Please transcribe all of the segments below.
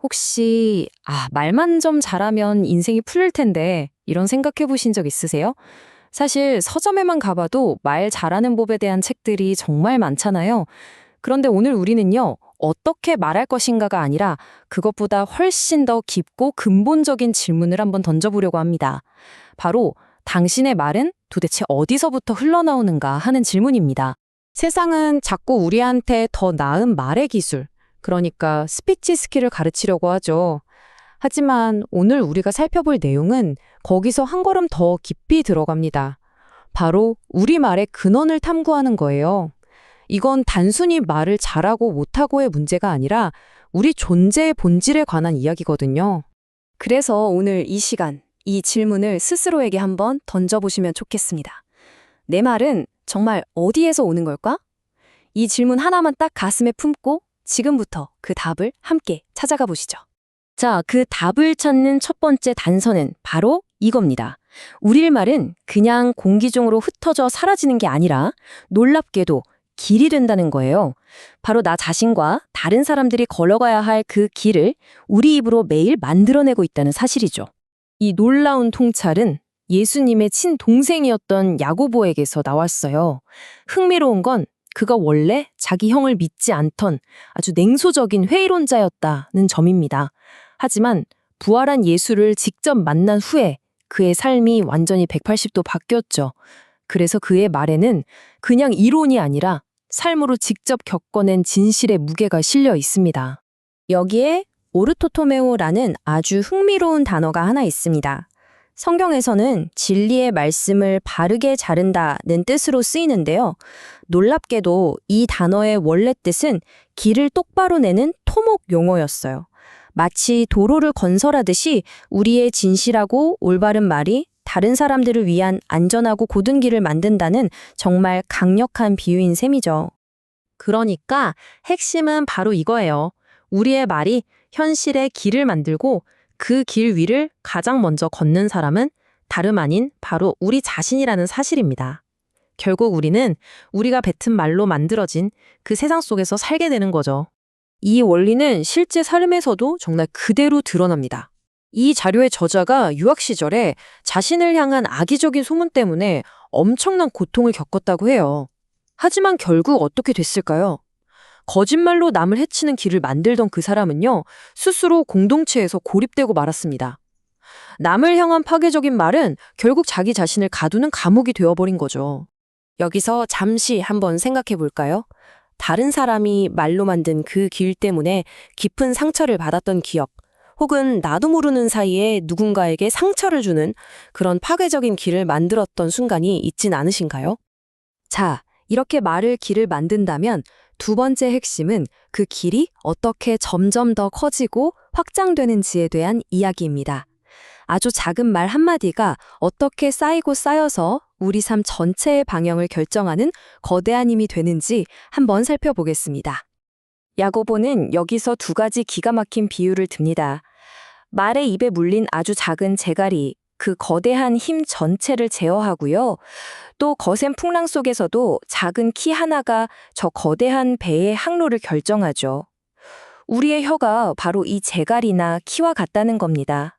혹시, 말만 좀 잘하면 인생이 풀릴 텐데, 이런 생각해 보신 적 있으세요? 사실 서점에만 가봐도 말 잘하는 법에 대한 책들이 정말 많잖아요. 그런데 오늘 우리는요, 어떻게 말할 것인가가 아니라 그것보다 훨씬 더 깊고 근본적인 질문을 한번 던져보려고 합니다. 바로, 당신의 말은 도대체 어디서부터 흘러나오는가 하는 질문입니다. 세상은 자꾸 우리한테 더 나은 말의 기술, 그러니까 스피치 스킬을 가르치려고 하죠. 하지만 오늘 우리가 살펴볼 내용은 거기서 한 걸음 더 깊이 들어갑니다. 바로 우리말의 근원을 탐구하는 거예요. 이건 단순히 말을 잘하고 못하고의 문제가 아니라 우리 존재의 본질에 관한 이야기거든요. 그래서 오늘 이 시간, 이 질문을 스스로에게 한번 던져보시면 좋겠습니다. 내 말은 정말 어디에서 오는 걸까? 이 질문 하나만 딱 가슴에 품고 지금부터 그 답을 함께 찾아가 보시죠. 자, 그 답을 찾는 첫 번째 단서는 바로 이겁니다. 우리 말은 그냥 공기 중으로 흩어져 사라지는 게 아니라 놀랍게도 길이 된다는 거예요. 바로 나 자신과 다른 사람들이 걸어가야 할 그 길을 우리 입으로 매일 만들어내고 있다는 사실이죠. 이 놀라운 통찰은 예수님의 친동생이었던 야고보에게서 나왔어요. 흥미로운 건 그가 원래 자기 형을 믿지 않던 아주 냉소적인 회의론자였다는 점입니다. 하지만 부활한 예수를 직접 만난 후에 그의 삶이 완전히 180도 바뀌었죠. 그래서 그의 말에는 그냥 이론이 아니라 삶으로 직접 겪어낸 진실의 무게가 실려 있습니다. 여기에 오르토토메오라는 아주 흥미로운 단어가 하나 있습니다. 성경에서는 진리의 말씀을 바르게 자른다는 뜻으로 쓰이는데요. 놀랍게도 이 단어의 원래 뜻은 길을 똑바로 내는 토목 용어였어요. 마치 도로를 건설하듯이 우리의 진실하고 올바른 말이 다른 사람들을 위한 안전하고 곧은 길을 만든다는 정말 강력한 비유인 셈이죠. 그러니까 핵심은 바로 이거예요. 우리의 말이 현실의 길을 만들고 그 길 위를 가장 먼저 걷는 사람은 다름 아닌 바로 우리 자신이라는 사실입니다. 결국 우리는 우리가 뱉은 말로 만들어진 그 세상 속에서 살게 되는 거죠. 이 원리는 실제 삶에서도 정말 그대로 드러납니다. 이 자료의 저자가 유학 시절에 자신을 향한 악의적인 소문 때문에 엄청난 고통을 겪었다고 해요. 하지만 결국 어떻게 됐을까요? 거짓말로 남을 해치는 길을 만들던 그 사람은요, 스스로 공동체에서 고립되고 말았습니다. 남을 향한 파괴적인 말은 결국 자기 자신을 가두는 감옥이 되어버린 거죠. 여기서 잠시 한번 생각해 볼까요? 다른 사람이 말로 만든 그 길 때문에 깊은 상처를 받았던 기억, 혹은 나도 모르는 사이에 누군가에게 상처를 주는 그런 파괴적인 길을 만들었던 순간이 있진 않으신가요? 자, 이렇게 말을 길을 만든다면 두 번째 핵심은 그 길이 어떻게 점점 더 커지고 확장되는지에 대한 이야기입니다. 아주 작은 말 한마디가 어떻게 쌓이고 쌓여서 우리 삶 전체의 방향을 결정하는 거대한 힘이 되는지 한번 살펴보겠습니다. 야고보는 여기서 두 가지 기가 막힌 비유를 듭니다. 말의 입에 물린 아주 작은 재갈이 그 거대한 힘 전체를 제어하고요. 또 거센 풍랑 속에서도 작은 키 하나가 저 거대한 배의 항로를 결정하죠. 우리의 혀가 바로 이 재갈이나 키와 같다는 겁니다.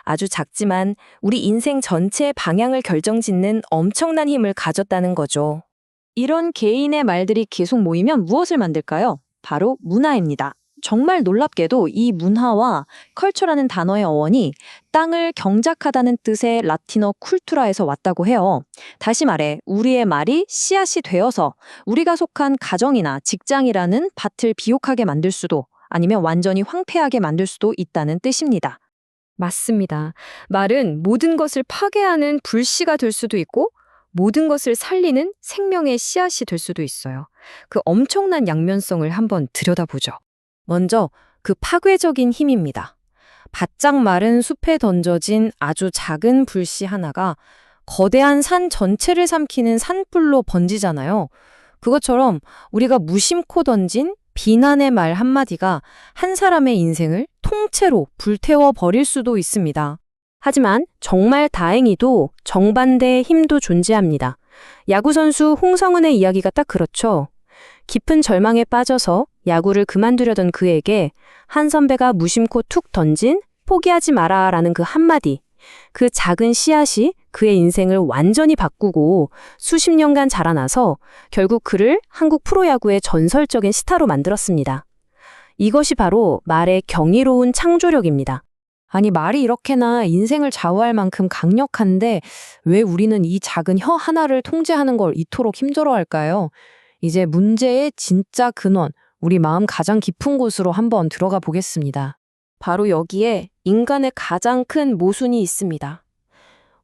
아주 작지만 우리 인생 전체의 방향을 결정짓는 엄청난 힘을 가졌다는 거죠. 이런 개인의 말들이 계속 모이면 무엇을 만들까요? 바로 문화입니다. 정말 놀랍게도 이 문화와 컬처라는 단어의 어원이 땅을 경작하다는 뜻의 라틴어 쿨투라에서 왔다고 해요. 다시 말해 우리의 말이 씨앗이 되어서 우리가 속한 가정이나 직장이라는 밭을 비옥하게 만들 수도 아니면 완전히 황폐하게 만들 수도 있다는 뜻입니다. 맞습니다. 말은 모든 것을 파괴하는 불씨가 될 수도 있고 모든 것을 살리는 생명의 씨앗이 될 수도 있어요. 그 엄청난 양면성을 한번 들여다보죠. 먼저 그 파괴적인 힘입니다. 바짝 마른 숲에 던져진 아주 작은 불씨 하나가 거대한 산 전체를 삼키는 산불로 번지잖아요. 그것처럼 우리가 무심코 던진 비난의 말 한마디가 한 사람의 인생을 통째로 불태워 버릴 수도 있습니다. 하지만 정말 다행히도 정반대의 힘도 존재합니다. 야구선수 홍성은의 이야기가 딱 그렇죠. 깊은 절망에 빠져서 야구를 그만두려던 그에게 한 선배가 무심코 툭 던진 포기하지 마라 라는 그 한마디, 그 작은 씨앗이 그의 인생을 완전히 바꾸고 수십 년간 자라나서 결국 그를 한국 프로야구의 전설적인 스타로 만들었습니다. 이것이 바로 말의 경이로운 창조력입니다. 아니, 말이 이렇게나 인생을 좌우할 만큼 강력한데 왜 우리는 이 작은 혀 하나를 통제하는 걸 이토록 힘들어할까요? 이제 문제의 진짜 근원, 우리 마음 가장 깊은 곳으로 한번 들어가 보겠습니다. 바로 여기에 인간의 가장 큰 모순이 있습니다.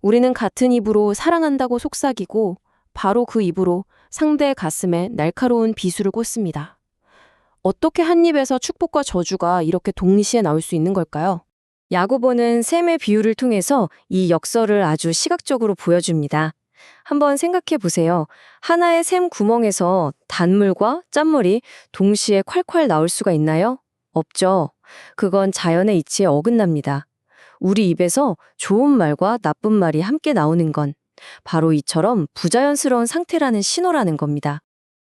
우리는 같은 입으로 사랑한다고 속삭이고 바로 그 입으로 상대의 가슴에 날카로운 비수를 꽂습니다. 어떻게 한 입에서 축복과 저주가 이렇게 동시에 나올 수 있는 걸까요? 야구보는 샘의 비유를 통해서 이 역설을 아주 시각적으로 보여줍니다. 한번 생각해 보세요. 하나의 샘 구멍에서 단물과 짠물이 동시에 콸콸 나올 수가 있나요? 없죠. 그건 자연의 이치에 어긋납니다. 우리 입에서 좋은 말과 나쁜 말이 함께 나오는 건 바로 이처럼 부자연스러운 상태라는 신호라는 겁니다.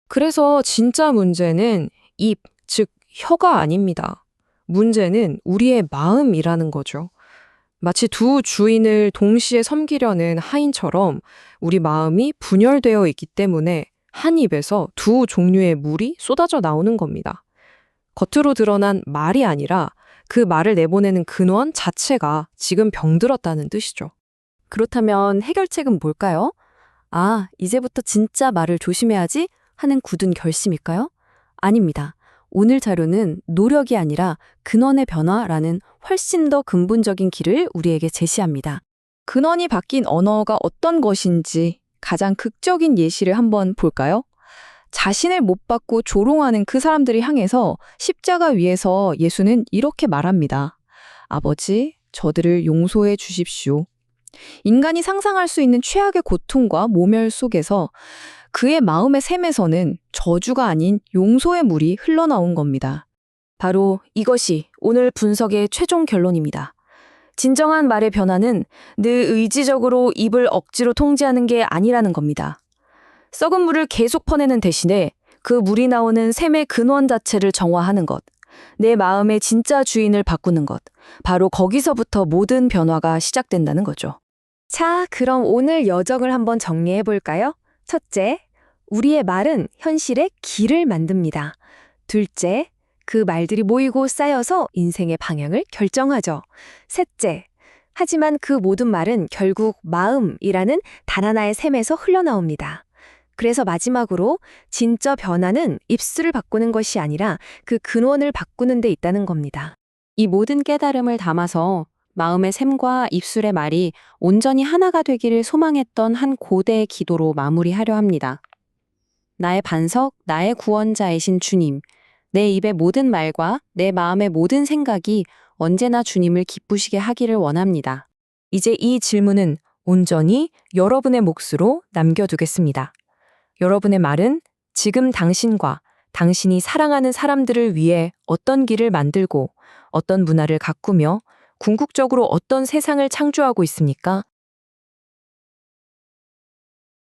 그래서 진짜 문제는 입, 즉 혀가 아닙니다. 문제는 우리의 마음이라는 거죠. 마치 두 주인을 동시에 섬기려는 하인처럼 우리 마음이 분열되어 있기 때문에 한 입에서 두 종류의 물이 쏟아져 나오는 겁니다. 겉으로 드러난 말이 아니라 그 말을 내보내는 근원 자체가 지금 병들었다는 뜻이죠. 그렇다면 해결책은 뭘까요? 아, 이제부터 진짜 말을 조심해야지 하는 굳은 결심일까요? 아닙니다. 오늘 자료는 노력이 아니라 근원의 변화라는 훨씬 더 근본적인 길을 우리에게 제시합니다. 근원이 바뀐 언어가 어떤 것인지 가장 극적인 예시를 한번 볼까요? 자신을 못 받고 조롱하는 그 사람들을 향해서 십자가 위에서 예수는 이렇게 말합니다. 아버지, 저들을 용서해 주십시오. 인간이 상상할 수 있는 최악의 고통과 모멸 속에서 그의 마음의 샘에서는 저주가 아닌 용서의 물이 흘러나온 겁니다. 바로 이것이 오늘 분석의 최종 결론입니다. 진정한 말의 변화는 늘 의지적으로 입을 억지로 통제하는 게 아니라는 겁니다. 썩은 물을 계속 퍼내는 대신에 그 물이 나오는 샘의 근원 자체를 정화하는 것, 내 마음의 진짜 주인을 바꾸는 것, 바로 거기서부터 모든 변화가 시작된다는 거죠. 자, 그럼 오늘 여정을 한번 정리해 볼까요? 첫째, 우리의 말은 현실의 길을 만듭니다. 둘째, 그 말들이 모이고 쌓여서 인생의 방향을 결정하죠. 셋째, 하지만 그 모든 말은 결국 마음이라는 단 하나의 샘에서 흘러나옵니다. 그래서 마지막으로 진짜 변화는 입술을 바꾸는 것이 아니라 그 근원을 바꾸는 데 있다는 겁니다. 이 모든 깨달음을 담아서 마음의 샘과 입술의 말이 온전히 하나가 되기를 소망했던 한 고대의 기도로 마무리하려 합니다. 나의 반석, 나의 구원자이신 주님, 내 입의 모든 말과 내 마음의 모든 생각이 언제나 주님을 기쁘시게 하기를 원합니다. 이제 이 질문은 온전히 여러분의 몫으로 남겨두겠습니다. 여러분의 말은 지금 당신과 당신이 사랑하는 사람들을 위해 어떤 길을 만들고 어떤 문화를 가꾸며 궁극적으로 어떤 세상을 창조하고 있습니까?